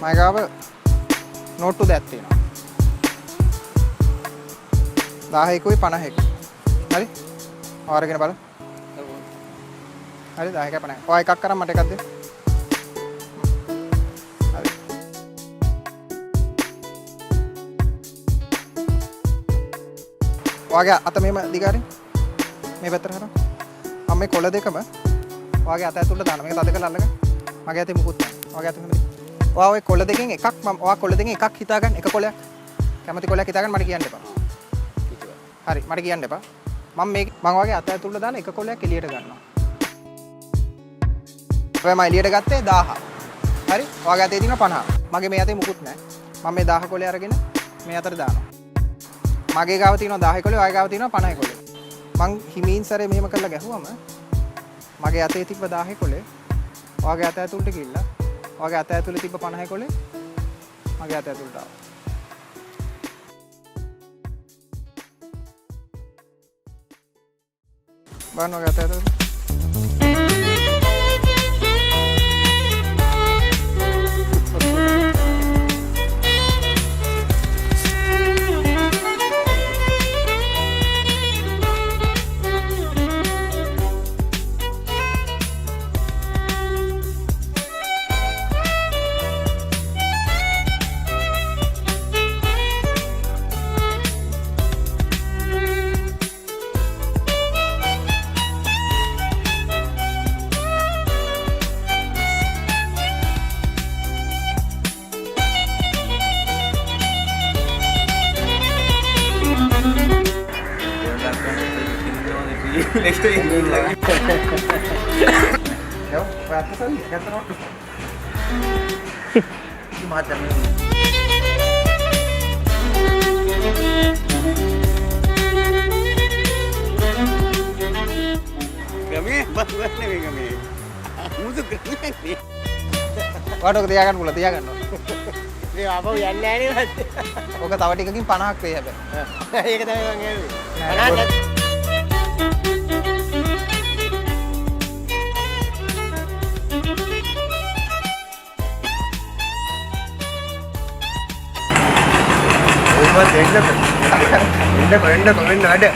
මගේ ගාව නෝට්ටු දෙකක් තියෙනවා. 10කුයි 50කුයි. හරි? ආවරගෙන බලන්න. හරි 10ක 50. ඔය එකක් කරන් මට එකක් දෙන්න. හරි. ඔයාගේ අත මෙහෙම දිගාරින්. මේ පැත්තට හරවන්න. මම මේ කොළ දෙකම ඔයාගේ අත ඇතුළට දානවා. මේක තද කරලා අල්ලගන්න. මගේ අතේ මුකුත් නැහැ. ඔයාගේ අත මෙහෙම. ඔයා ඔය කොළ දෙකෙන් එකක් ඔයා කොළ දෙකෙන් එකක් හිතාගන්න. එක කොළයක්. කැමති කොළයක් හිතාගන්න මට කියන්න එපා. හරි මට කියන්න එපා. මම ඔයාගේ අත ඇතුළට දාලා එක කොළයක් එළියට ගන්නවා. ඔයා මම එළියට ගත්තේ 1000. හරි? ඔයාගේ අතේ තියෙනවා 50. මගේ මේ අතේ මුකුත් නැහැ. මම මේ 10 කොළේ අරගෙන මේ අතට දානවා. මගේ ගාව තියෙනවා 10 කොළේ, ඔයාගේ ගාව තියෙනවා 50 කොළේ. මං හිමින් සැරේ මෙහෙම කරලා ගැහුවම මගේ අතේ තිබ්බ 10 කොළේ ඔයාගේ අත ඇතුළට ගිහිල්ලා ඔයාගේ අත ඇතුළේ තිබ්බ 50 කොළේ මගේ අත ඇතුළට ආවා. බලන්න ඔයාගේ අත ඇතුළට. Next time you lagi. Yo, berapa kali? Kata waktu. Macam ni. Kami, bas ni kami. Musuh kami ni. Waduh, tiakan pula, tiakan. Ni apa yang ni ni? Oke, tahu tiga kali 50 ke ya, Be? Iya kita memang ni. Mana? Endako ada.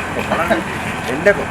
Endako.